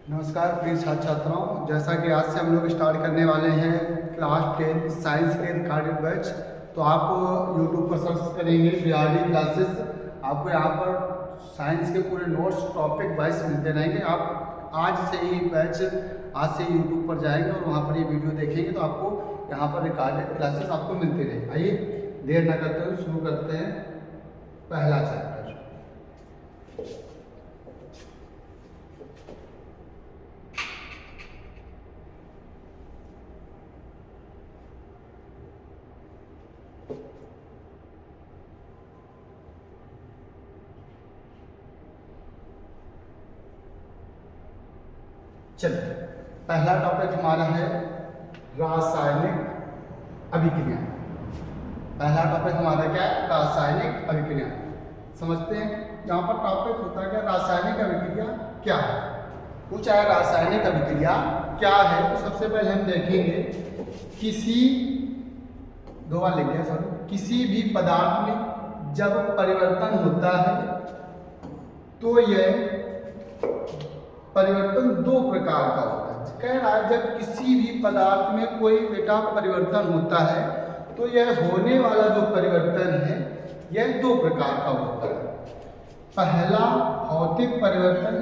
नमस्कार प्रिय छात्र छात्राओं, जैसा कि आज से हम लोग स्टार्ट करने वाले हैं क्लास 10 साइंस के रिकॉर्डेड बैच। तो आप यूट्यूब पर सर्च करेंगे बिहारी क्लासेस, आपको यहाँ पर साइंस के पूरे नोट्स टॉपिक वाइज मिलते रहेंगे। आप आज से ही बैच आज से यूट्यूब पर जाएंगे और वहाँ पर ये वीडियो देखेंगे तो आपको यहाँ पर रिकॉर्डेड क्लासेस आपको मिलते रहेंगे। आइए देर न करते हुए शुरू करते हैं पहला चैप्टर। चलिए, पहला टॉपिक हमारा है रासायनिक अभिक्रिया। पहला टॉपिक हमारा क्या है? रासायनिक अभिक्रिया। समझते हैं यहाँ पर टॉपिक होता है क्या? रासायनिक अभिक्रिया क्या है? पूछा है रासायनिक अभिक्रिया क्या है। तो सबसे पहले हम देखेंगे किसी भी पदार्थ में जब परिवर्तन होता है तो यह परिवर्तन दो प्रकार का होता है। कह रहा है जब किसी भी पदार्थ में कोई परिवर्तन होता है तो यह होने वाला जो परिवर्तन है यह दो प्रकार का होता है। पहला भौतिक परिवर्तन,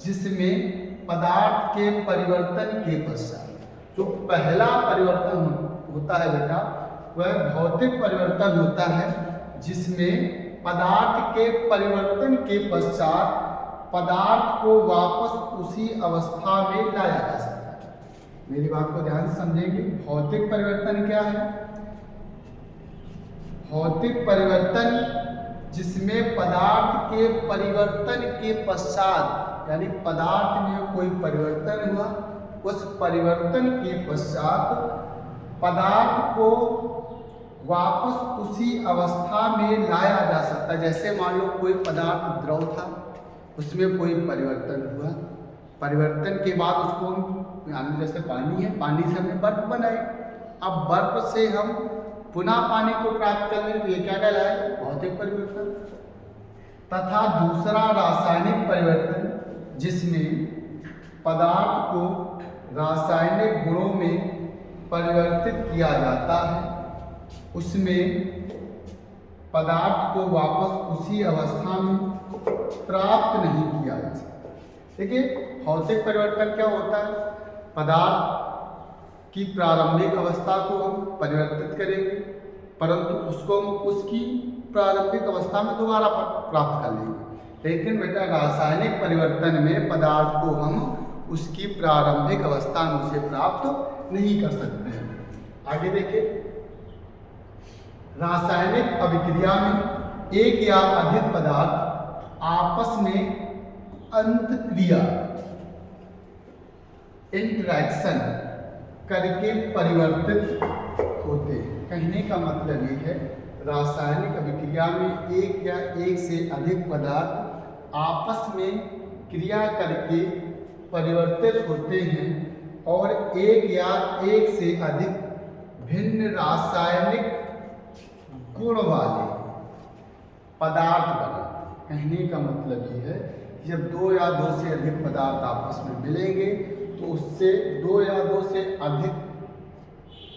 जिसमें पदार्थ के परिवर्तन के पश्चात जो पहला परिवर्तन होता है बेटा वह भौतिक परिवर्तन होता है, जिसमें पदार्थ के परिवर्तन के पश्चात पदार्थ को वापस उसी अवस्था में लाया जा सकता है। मेरी बात को ध्यान से समझेंगे। भौतिक परिवर्तन क्या है? भौतिक परिवर्तन जिसमें पदार्थ के परिवर्तन के पश्चात, यानी पदार्थ में कोई परिवर्तन हुआ, उस परिवर्तन के पश्चात पदार्थ को वापस उसी अवस्था में लाया जा सकता है। जैसे मान लो कोई पदार्थ द्रव था, उसमें कोई परिवर्तन हुआ, परिवर्तन के बाद उसको हम जैसे पानी है, पानी से हमने बर्फ बनाई। अब बर्फ से हम पुनः पानी को प्राप्त कर लें तो ये क्या कहलाए? भौतिक परिवर्तन। तथा दूसरा रासायनिक परिवर्तन, जिसमें पदार्थ को रासायनिक गुणों में परिवर्तित किया जाता है, उसमें पदार्थ को वापस उसी अवस्था में प्राप्त नहीं किया जा सकता। देखिए, भौतिक परिवर्तन क्या होता है? पदार्थ की प्रारंभिक अवस्था को हम परिवर्तित करेंगे, परंतु उसको हम उसकी प्रारंभिक अवस्था में दोबारा प्राप्त कर लेंगे। लेकिन बेटा रासायनिक परिवर्तन में पदार्थ को हम उसकी प्रारंभिक अवस्था में उसे प्राप्त नहीं कर सकते हैं। आगे देखिए, रासायनिक अभिक्रिया में एक या अधिक पदार्थ आपस में अंतःक्रिया इंटरैक्शन करके परिवर्तित होते हैं। कहने का मतलब ये है रासायनिक अभिक्रिया में एक या एक से अधिक पदार्थ आपस में क्रिया करके परिवर्तित होते हैं और एक या एक से अधिक भिन्न रासायनिक गुण वाले पदार्थ बनाते। कहने का मतलब ये है कि जब दो या दो से अधिक पदार्थ आपस में मिलेंगे तो उससे दो या दो से अधिक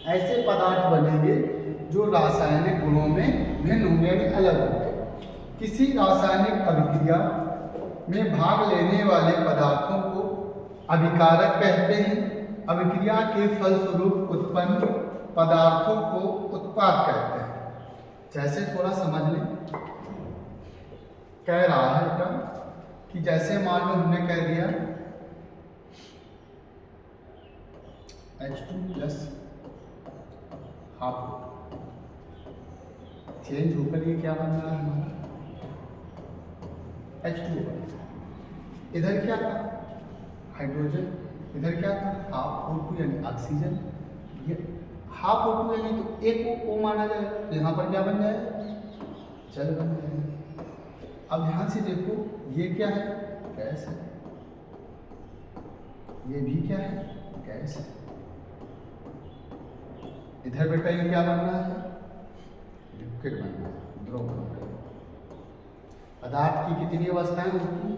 ऐसे पदार्थ बनेंगे जो रासायनिक गुणों में भिन्न होंगे, यानी अलग होंगे। किसी रासायनिक अभिक्रिया में भाग लेने वाले पदार्थों को अभिकारक कहते हैं। अभिक्रिया के फलस्वरूप उत्पन्न पदार्थों को उत्पाद कहते हैं। जैसे थोड़ा समझ लें, कह रहा है बेटा कि जैसे मान लो हमने कह दिया H2 प्लस हाफ चेंज होकर ये क्या बन रहा है हमारा? H2। इधर क्या था? हाइड्रोजन। इधर क्या था? हाफ O2 यानी ऑक्सीजन। ये हाफ O2 यानी तो एक O माना जाए तो यहाँ पर क्या बन जाए? जल बन जाएगा। अब ध्यान से देखो, ये क्या है? गैस है। ये भी क्या है? गैस है। इधर बेटा ये क्या बन रहा है? लिक्विड बन रहा है, द्रव बन रहा है। पदार्थ की कितनी अवस्थाएं होती हैं?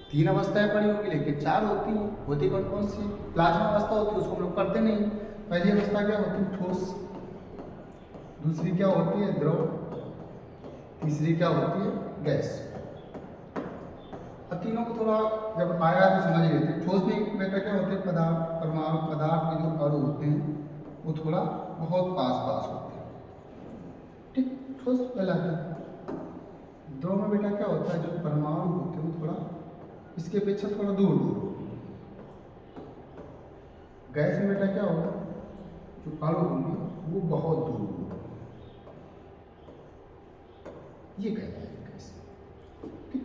3 अवस्थाएं पड़ी होगी, लेकिन 4 होती हैं। होती कौन कौन सी? प्लाज्मा अवस्था होती है, उसको हम लोग करते नहीं। पहली अवस्था क्या होती है? ठोस। दूसरी क्या होती है? द्रव। तीसरी क्या होती है? गैस। अब तीनों को थोड़ा जब आया तो समझ लेते हैं। ठोस में बेटा क्या होते हैं? पदार्थ, परमाणु पदार्थ के जो अणु होते हैं वो थोड़ा बहुत पास होते हैं, ठीक, ठोस कहलाते हैं। द्रव में बेटा क्या होता है? जो परमाणु होते हैं वो थोड़ा इसके अपेक्षा थोड़ा दूर दूर। गैस में बेटा क्या होगा? जो अणु होंगे वो बहुत दूर दूर। ये कहते हैं गैस, ठीक।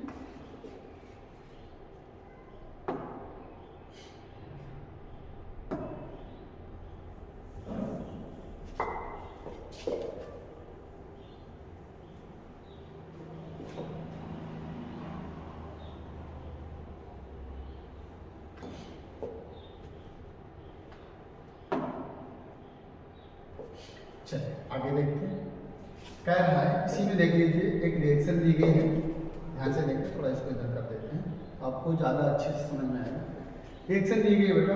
चलिए आगे देखते हैं। कह रहा है, इसी में देख लीजिए एक रिएक्शन दी गई है, ध्यान से देखिए, थोड़ा इसको इधर कर देते हैं, आपको ज़्यादा अच्छे से समझ में आएगा। रिएक्शन दी गई है बेटा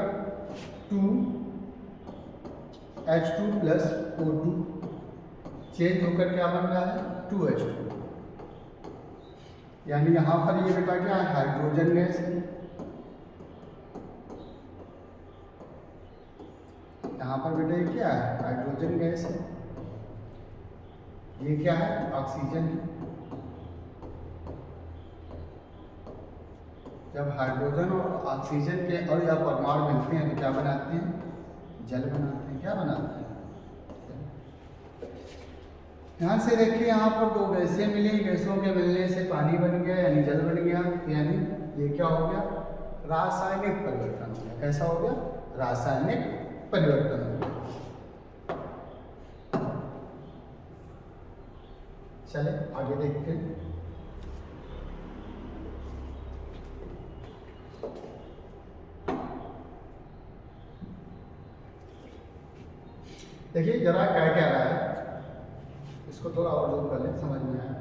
2H2 + O2 चेंज होकर क्या बन रहा है? 2H2। यानी यहाँ पर ये बेटा क्या है? हाइड्रोजन गैस है। यहाँ पर बेटा ये क्या है? हाइड्रोजन गैस है। ये क्या है? ऑक्सीजन है। जब हाइड्रोजन और ऑक्सीजन के अणु या परमाणु मिलते हैं तो क्या बनाते हैं? जल बनाते हैं। क्या बनाते हैं? ध्यान से देखिए, यहाँ पर 2 गैसें मिली, गैसों के मिलने से पानी बन गया यानी जल बन गया। यानी ये क्या हो गया? रासायनिक परिवर्तन हो गया। कैसा हो गया? रासायनिक परिवर्तन हो गया। चले आगे देखते हैं। देखिए जरा क्या क्या रहा है, इसको थोड़ा और जूम कर लें, समझ में आए।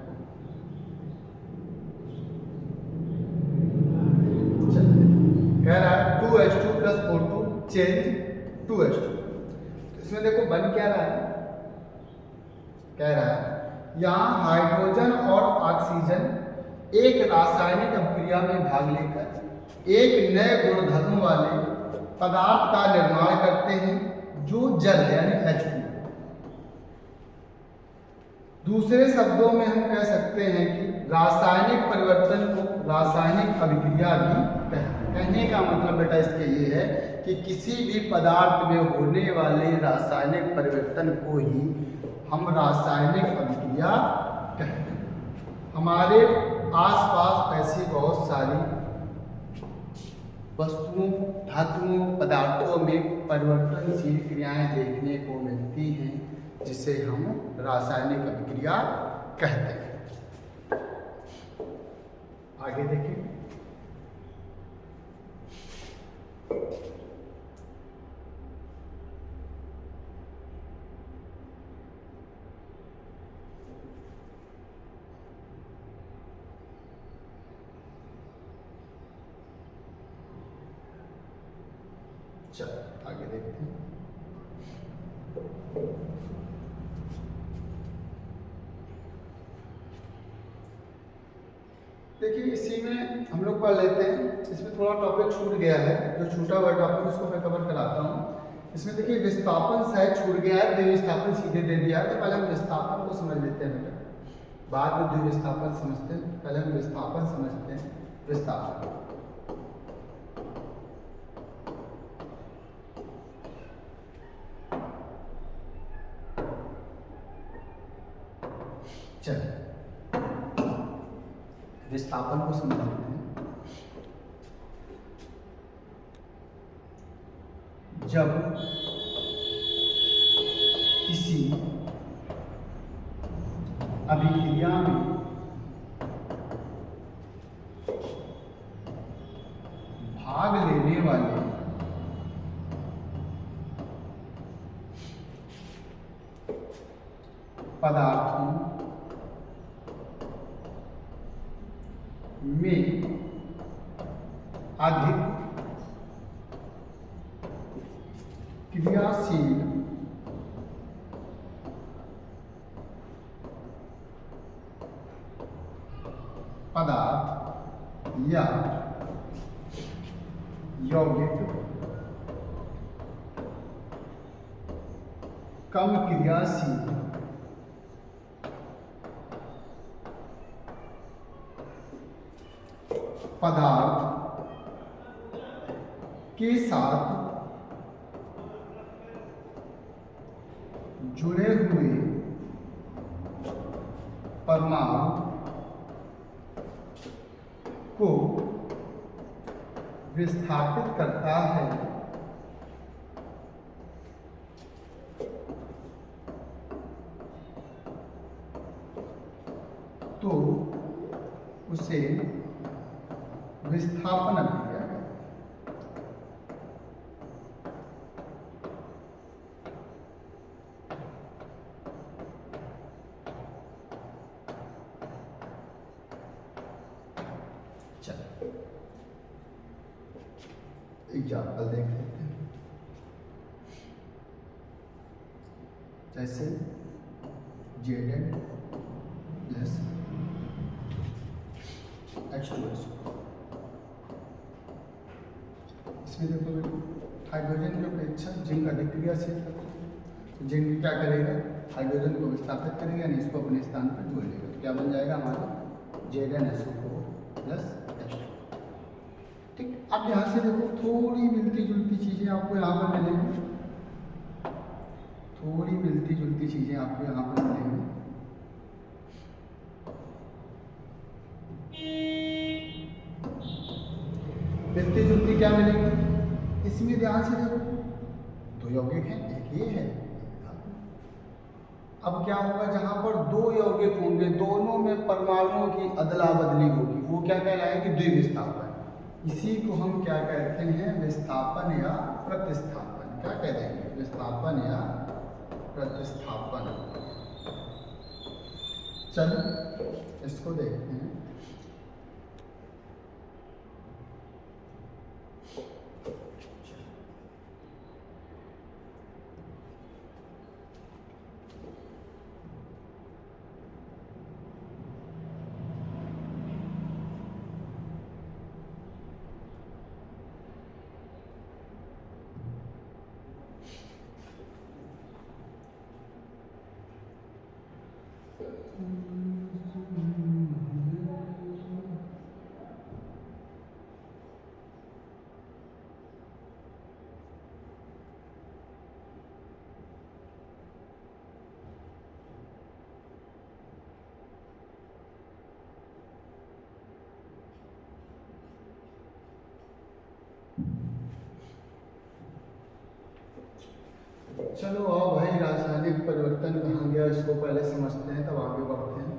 कह रहा है 2H2 + O2 चेंज 2H2। इसमें देखो बन क्या रहा है? कह रहा है यहाँ हाइड्रोजन और ऑक्सीजन एक रासायनिक अभिक्रिया में भाग लेकर एक नए गुणधर्म वाले पदार्थ का निर्माण करते हैं जो जल है यानी H2। दूसरे शब्दों में हम कह सकते हैं कि रासायनिक परिवर्तन को रासायनिक अभिक्रिया भी कहते हैं। कहने का मतलब बेटा इसके ये है कि किसी भी पदार्थ में होने वाले रासायनिक परिवर्तन को ही हम रासायनिक अभिक्रिया कहते हैं। हमारे आसपास ऐसी बहुत सारी वस्तुओं, धातुओं, पदार्थों में परिवर्तनशील क्रियाएं देखने को मिलती हैं जिसे हम रासायनिक अभिक्रिया कहते हैं। आगे देखिए। चलो आगे देखते हैं। देखिए इसी में हम लोग पढ़ लेते हैं। इसमें थोड़ा टॉपिक छूट गया है, जो छूटा हुआ टॉपिक उसको मैं कवर कराता हूँ। इसमें देखिए विस्थापन शायद छूट गया है, द्विविस्थापन सीधे दे दिया है। तो पहले हम विस्थापन को समझ लेते हैं बेटा, बाद में द्विविस्थापन समझते हैं। पहले हम विस्थापन समझते हैं। विस्थापन चलिए विस्थापन को समझते हैं। जब किसी अभिक्रिया में भाग लेने वाले पदार्थों में अधिक क्रियाशील पदार्थ या यौगिक कम क्रियाशील पदार्थ के साथ जुड़े हुए परमाणु को विस्थापित करता है, तो उसे विस्थापन अभिक्रिया है। चलो एग्जाम्पल देख लेते हैं। जैसे Zn प्लस H2SO, इसमें देखो बेटा हाइड्रोजन की अपेक्षा जिंक अधिक क्रियाशील है, तो जिंक क्या करेगा, हाइड्रोजन को विस्थापित करेगा, यानी इसको अपने स्थान पर जोड़ लेगा। तो क्या बन जाएगा हमारा ZnSO4 प्लस H2। ठीक, अब यहाँ से देखो थोड़ी मिलती जुलती चीजें आपको यहाँ पर मिलेंगी, थोड़ी मिलती जुलती चीजें आपको यहाँ पर मिलेंगी। मिलती जुलती क्या मिलेंगी, इसमें ध्यान से देखो दो यौगिक हैं, एक ये है। अब क्या होगा, जहां पर दो यौगिक होंगे दोनों में परमाणुओं की अदला बदली होगी, वो क्या कहलाएगी, द्विविस्थापन। इसी को हम क्या कहते हैं, विस्थापन या प्रतिस्थापन। क्या कहते हैं, विस्थापन या प्रतिस्थापन। चलो इसको देखते हैं। चलो अब भाई रासायनिक परिवर्तन कहाँ गया, इसको पहले समझते हैं तब आगे बढ़ते हैं।